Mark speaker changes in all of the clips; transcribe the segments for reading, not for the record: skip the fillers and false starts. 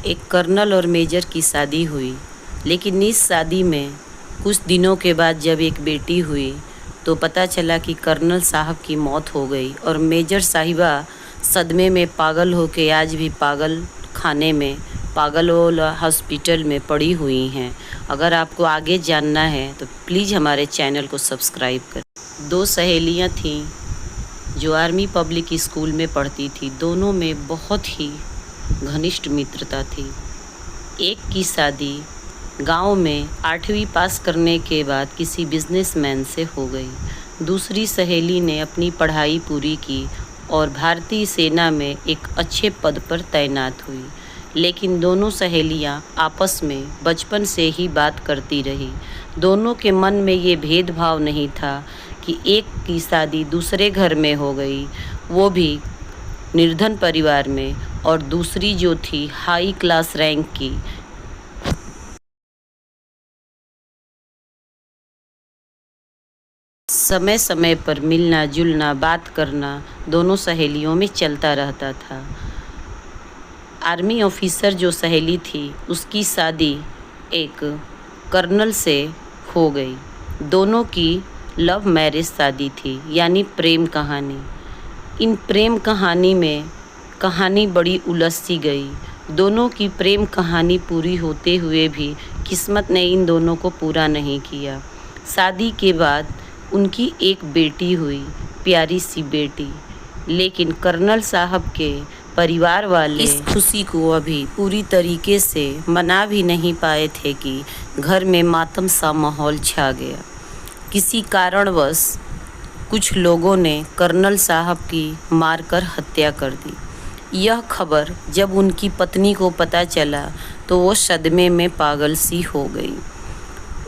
Speaker 1: एक कर्नल और मेजर की शादी हुई, लेकिन इस शादी में कुछ दिनों के बाद जब एक बेटी हुई तो पता चला कि कर्नल साहब की मौत हो गई और मेजर साहिबा सदमे में पागल होके आज भी पागल खाने में पागल हॉस्पिटल में पड़ी हुई हैं। अगर आपको आगे जानना है तो प्लीज़ हमारे चैनल को सब्सक्राइब करें। दो सहेलियां थीं जो आर्मी पब्लिक स्कूल में पढ़ती थी। दोनों में बहुत ही घनिष्ठ मित्रता थी। एक की शादी गांव में 8वीं पास करने के बाद किसी बिजनेसमैन से हो गई। दूसरी सहेली ने अपनी पढ़ाई पूरी की और भारतीय सेना में एक अच्छे पद पर तैनात हुई। लेकिन दोनों सहेलियां आपस में बचपन से ही बात करती रही। दोनों के मन में ये भेदभाव नहीं था कि एक की शादी दूसरे घर में हो गई, वो भी निर्धन परिवार में, और दूसरी जो थी हाई क्लास रैंक की। समय समय पर मिलना जुलना बात करना दोनों सहेलियों में चलता रहता था। आर्मी ऑफिसर जो सहेली थी उसकी शादी एक कर्नल से हो गई। दोनों की लव मैरिज शादी थी, यानी प्रेम कहानी। इन प्रेम कहानी में कहानी बड़ी उलझ-सी गई। दोनों की प्रेम कहानी पूरी होते हुए भी किस्मत ने इन दोनों को पूरा नहीं किया। शादी के बाद उनकी एक बेटी हुई, प्यारी सी बेटी। लेकिन कर्नल साहब के परिवार वाले इस खुशी को अभी पूरी तरीके से मना भी नहीं पाए थे कि घर में मातम सा माहौल छा गया। किसी कारणवश कुछ लोगों ने कर्नल साहब की मारकर हत्या कर दी। यह खबर जब उनकी पत्नी को पता चला तो वो सदमे में पागल सी हो गई।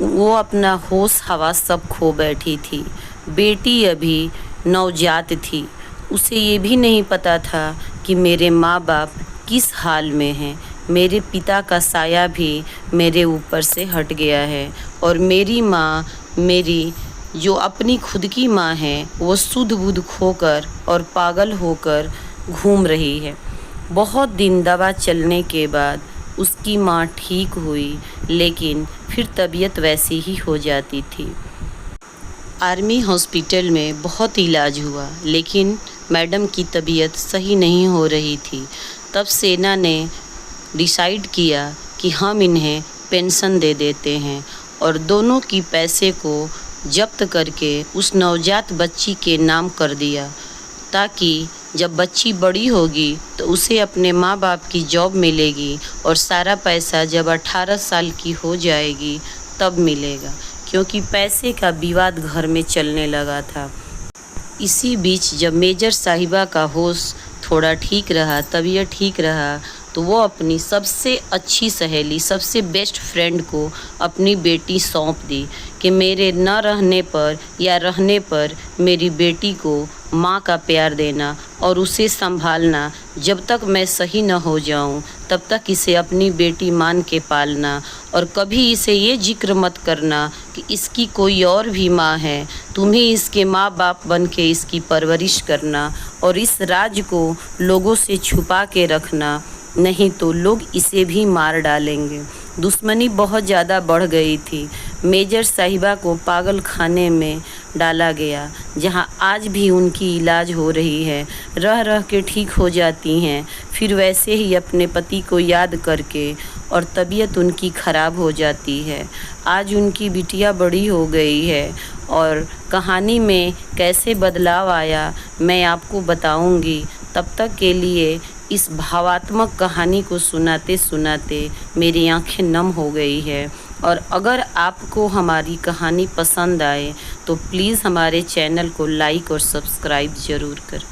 Speaker 1: वो अपना होश हवास सब खो बैठी थी। बेटी अभी नवजात थी। उसे ये भी नहीं पता था कि मेरे माँ बाप किस हाल में हैं। मेरे पिता का साया भी मेरे ऊपर से हट गया है और मेरी माँ, मेरी जो अपनी खुद की माँ है, वो सुध बुध खोकर और पागल होकर घूम रही है। बहुत दिन दवा चलने के बाद उसकी माँ ठीक हुई, लेकिन फिर तबीयत वैसी ही हो जाती थी। आर्मी हॉस्पिटल में बहुत इलाज हुआ, लेकिन मैडम की तबीयत सही नहीं हो रही थी। तब सेना ने डिसाइड किया कि हम इन्हें पेंशन दे देते हैं और दोनों की पैसे को जब्त करके उस नवजात बच्ची के नाम कर दिया, ताकि जब बच्ची बड़ी होगी तो उसे अपने माँ बाप की जॉब मिलेगी और सारा पैसा जब 18 साल की हो जाएगी तब मिलेगा, क्योंकि पैसे का विवाद घर में चलने लगा था। इसी बीच जब मेजर साहिबा का होश थोड़ा ठीक रहा, तबीयत ठीक रहा, तो वो अपनी सबसे अच्छी सहेली, सबसे बेस्ट फ्रेंड को अपनी बेटी सौंप दी कि मेरे न रहने पर या रहने पर मेरी बेटी को माँ का प्यार देना और उसे संभालना। जब तक मैं सही न हो जाऊं तब तक इसे अपनी बेटी मान के पालना और कभी इसे ये जिक्र मत करना कि इसकी कोई और भी माँ है। तुम्हें इसके माँ बाप बन के इसकी परवरिश करना और इस राज को लोगों से छुपा के रखना, नहीं तो लोग इसे भी मार डालेंगे। दुश्मनी बहुत ज़्यादा बढ़ गई थी। मेजर साहिबा को पागल खाने में डाला गया, जहां आज भी उनकी इलाज हो रही है। रह रह के ठीक हो जाती हैं, फिर वैसे ही अपने पति को याद करके, और तबीयत उनकी ख़राब हो जाती है। आज उनकी बिटिया बड़ी हो गई है और कहानी में कैसे बदलाव आया मैं आपको बताऊंगी। तब तक के लिए इस भावात्मक कहानी को सुनाते सुनाते मेरी आंखें नम हो गई है। और अगर आपको हमारी कहानी पसंद आए तो प्लीज़ हमारे चैनल को लाइक और सब्सक्राइब ज़रूर करें।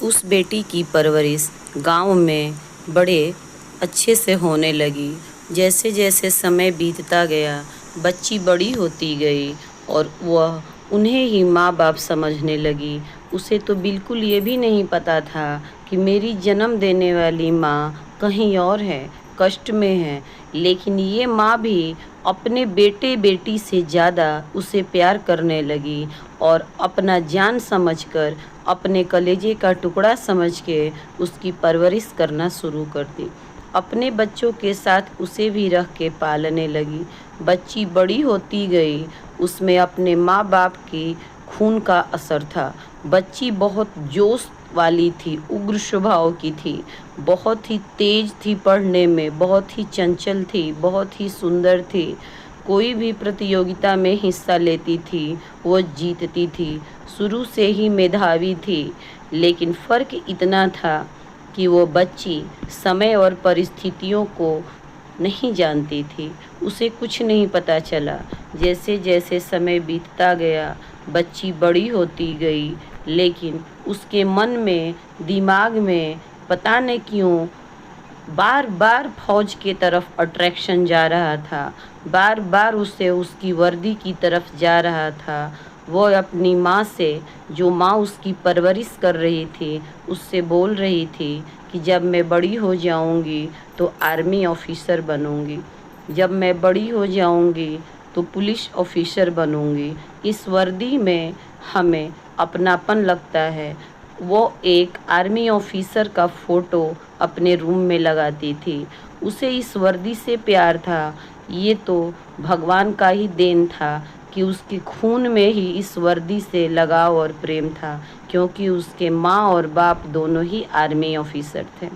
Speaker 1: उस बेटी की परवरिश गांव में बड़े अच्छे से होने लगी। जैसे जैसे समय बीतता गया, बच्ची बड़ी होती गई और वह उन्हें ही माँ बाप समझने लगी। उसे तो बिल्कुल ये भी नहीं पता था कि मेरी जन्म देने वाली माँ कहीं और है, कष्ट में है। लेकिन ये माँ भी अपने बेटे बेटी से ज़्यादा उसे प्यार करने लगी और अपना जान समझकर, अपने कलेजे का टुकड़ा समझ के उसकी परवरिश करना शुरू कर दी। अपने बच्चों के साथ उसे भी रख के पालने लगी। बच्ची बड़ी होती गई, उसमें अपने माँ बाप की खून का असर था। बच्ची बहुत जोश वाली थी, उग्र स्वभाव की थी, बहुत ही तेज थी पढ़ने में, बहुत ही चंचल थी, बहुत ही सुंदर थी। कोई भी प्रतियोगिता में हिस्सा लेती थी वो जीतती थी। शुरू से ही मेधावी थी, लेकिन फ़र्क इतना था कि वो बच्ची समय और परिस्थितियों को नहीं जानती थी। उसे कुछ नहीं पता चला। जैसे जैसे समय बीतता गया बच्ची बड़ी होती गई, लेकिन उसके मन में, दिमाग में पता नहीं क्यों बार बार फौज के तरफ अट्रैक्शन जा रहा था। बार बार उसे उसकी वर्दी की तरफ जा रहा था। वो अपनी माँ से, जो माँ उसकी परवरिश कर रही थी, उससे बोल रही थी कि जब मैं बड़ी हो जाऊंगी तो आर्मी ऑफिसर बनूंगी, जब मैं बड़ी हो जाऊंगी तो पुलिस ऑफिसर बनूंगी। इस वर्दी में हमें अपनापन लगता है। वो एक आर्मी ऑफिसर का फ़ोटो अपने रूम में लगाती थी। उसे इस वर्दी से प्यार था। ये तो भगवान का ही देन था कि उसके खून में ही इस वर्दी से लगाव और प्रेम था, क्योंकि उसके माँ और बाप दोनों ही आर्मी ऑफिसर थे।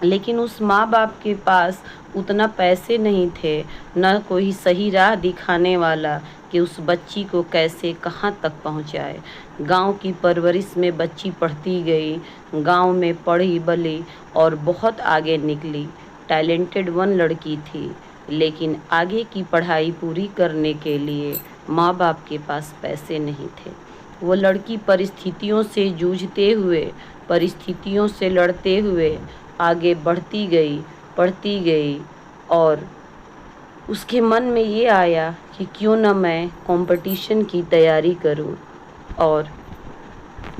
Speaker 1: लेकिन उस माँ बाप के पास उतना पैसे नहीं थे, न कोई सही राह दिखाने वाला कि उस बच्ची को कैसे कहाँ तक पहुँचाए। गांव की परवरिश में बच्ची पढ़ती गई, गांव में पढ़ी बली और बहुत आगे निकली। टैलेंटेड वन लड़की थी, लेकिन आगे की पढ़ाई पूरी करने के लिए माँ बाप के पास पैसे नहीं थे। वो लड़की परिस्थितियों से जूझते हुए, परिस्थितियों से लड़ते हुए आगे बढ़ती गई, पढ़ती गई और उसके मन में ये आया कि क्यों ना मैं कंपटीशन की तैयारी करूं। और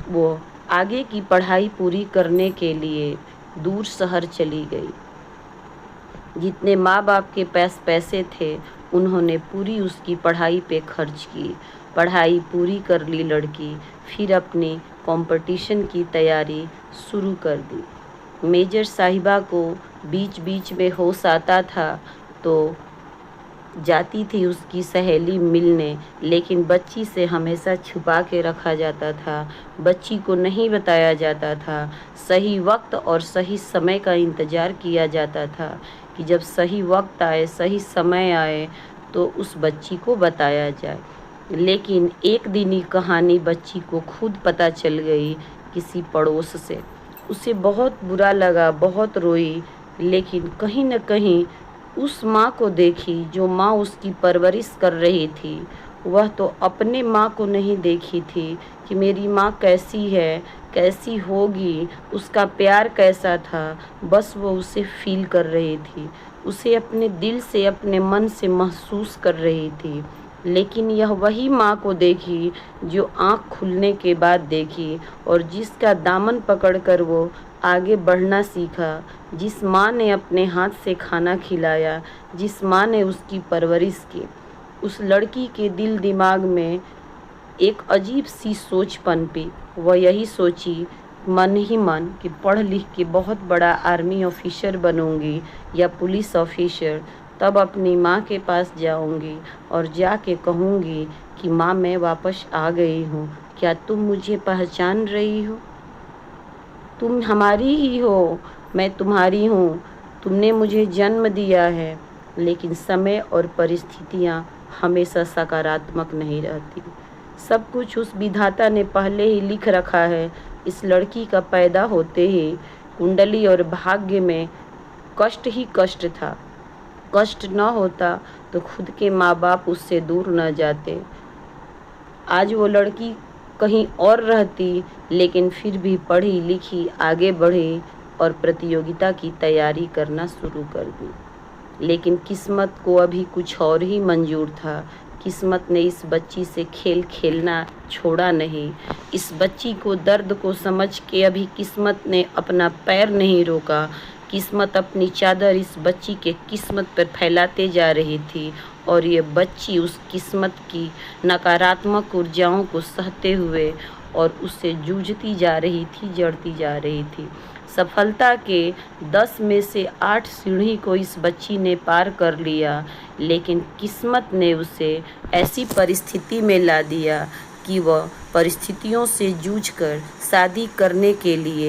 Speaker 1: वो आगे की पढ़ाई पूरी करने के लिए दूर शहर चली गई। जितने माँ बाप के पास पैसे थे उन्होंने पूरी उसकी पढ़ाई पे खर्च की। पढ़ाई पूरी कर ली लड़की, फिर अपनी कंपटीशन की तैयारी शुरू कर दी। मेजर साहिबा को बीच बीच में होश आता था तो जाती थी उसकी सहेली मिलने, लेकिन बच्ची से हमेशा छुपा के रखा जाता था। बच्ची को नहीं बताया जाता था। सही वक्त और सही समय का इंतज़ार किया जाता था कि जब सही वक्त आए, सही समय आए तो उस बच्ची को बताया जाए। लेकिन एक दिन ही कहानी बच्ची को खुद पता चल गई किसी पड़ोस से। उसे बहुत बुरा लगा, बहुत रोई, लेकिन कहीं न कहीं उस माँ को देखी जो माँ उसकी परवरिश कर रही थी। वह तो अपने माँ को नहीं देखी थी कि मेरी माँ कैसी है, कैसी होगी, उसका प्यार कैसा था। बस वो उसे फील कर रही थी, उसे अपने दिल से, अपने मन से महसूस कर रही थी। लेकिन यह वही माँ को देखी जो आँख खुलने के बाद देखी और जिसका दामन पकड़कर वो आगे बढ़ना सीखा। जिस माँ ने अपने हाथ से खाना खिलाया, जिस माँ ने उसकी परवरिश की। उस लड़की के दिल दिमाग में एक अजीब सी सोच पनपी। वह यही सोची मन ही मन कि पढ़ लिख के बहुत बड़ा आर्मी ऑफिसर बनूंगी या पुलिस ऑफिसर, तब अपनी माँ के पास जाऊंगी और जाके कहूंगी कि माँ मैं वापस आ गई हूँ, क्या तुम मुझे पहचान रही हो? तुम हमारी ही हो, मैं तुम्हारी हूँ, तुमने मुझे जन्म दिया है। लेकिन समय और परिस्थितियाँ हमेशा सकारात्मक नहीं रहती। सब कुछ उस विधाता ने पहले ही लिख रखा है। इस लड़की का पैदा होते ही कुंडली और भाग्य में कष्ट ही कष्ट था। कष्ट न होता तो खुद के माँ बाप उससे दूर न जाते। आज वो लड़की कहीं और रहती, लेकिन फिर भी पढ़ी लिखी, आगे बढ़ी और प्रतियोगिता की तैयारी करना शुरू कर दी। लेकिन किस्मत को अभी कुछ और ही मंजूर था। किस्मत ने इस बच्ची से खेल खेलना छोड़ा नहीं। इस बच्ची को दर्द को समझ के अभी किस्मत ने अपना पैर नहीं रोका। किस्मत अपनी चादर इस बच्ची के किस्मत पर फैलाते जा रही थी और ये बच्ची उस किस्मत की नकारात्मक ऊर्जाओं को सहते हुए और उससे जूझती जा रही थी, जड़ती जा रही थी। सफलता के 10 में से 8 सीढ़ी को इस बच्ची ने पार कर लिया, लेकिन किस्मत ने उसे ऐसी परिस्थिति में ला दिया कि वह परिस्थितियों से जूझकर शादी करने के लिए